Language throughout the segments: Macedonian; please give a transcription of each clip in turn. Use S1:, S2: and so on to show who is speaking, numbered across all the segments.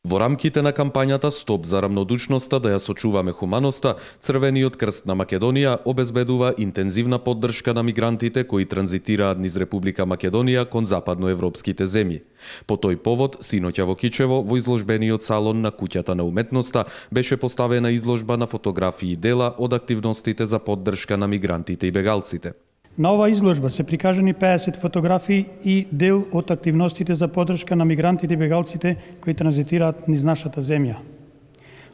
S1: Во рамките на кампањата Стоп за рамнодушноста да ја сочуваме хуманоста, Црвениот крст на Македонија обезбедува интензивна поддршка на мигрантите кои транзитираат низ Република Македонија кон западноевропските земји. По тој повод, синоќа во Кичево, во изложбениот салон на Куќата на уметноста, беше поставена изложба на фотографии и дела од активностите за поддршка на мигрантите и бегалците.
S2: На оваа изложба се прикажани 50 фотографии и дел од активностите за поддршка на мигрантите и бегалците кои транзитираат низ нашата земја.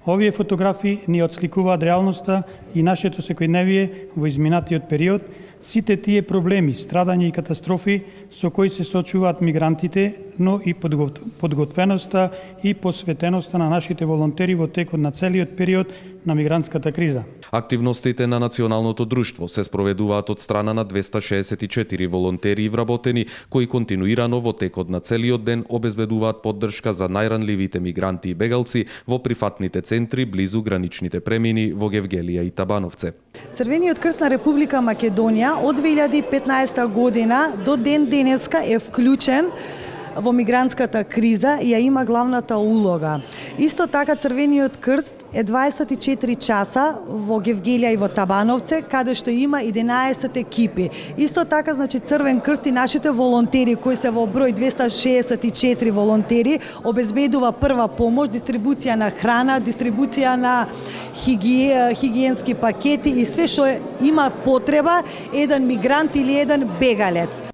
S2: Овие фотографии ни отсликуваат реалноста и нашето секојдневие во изминатиот период, сите тие проблеми, страдања и катастрофи со кои се сочуваат мигрантите, но и подготвеноста и посветеноста на нашите волонтери во текот на целиот период на мигрантската криза.
S1: Активностите на Националното друштво се спроведуваат од страна на 264 волонтери и вработени кои континуирано во текот на целиот ден обезбедуваат поддршка за најранливите мигранти и бегалци во прифатните центри близу граничните премини во Гевгелија и Табановце.
S3: Црвениот крст на Република Македонија од 2015 година до ден денеска е вклучен во мигрантската криза и ја има главната улога. Исто така Црвениот крст е 24 часа во Гевгелија и во Табановце, каде што има 11 екипи. Исто така, значи, Црвен крст и нашите волонтери, кои се во број 264 волонтери, обезбедува прва помош, дистрибуција на храна, дистрибуција на хигиенски пакети и све што има потреба еден мигрант или еден бегалец.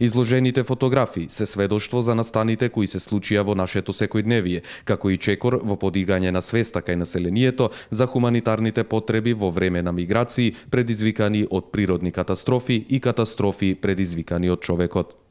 S1: Изложените фотографии се сведоштво за настаните кои се случија во нашето секојдневие, како и чекор во подигање на свеста кај населението за хуманитарните потреби во време на миграции предизвикани од природни катастрофи и катастрофи предизвикани од човекот.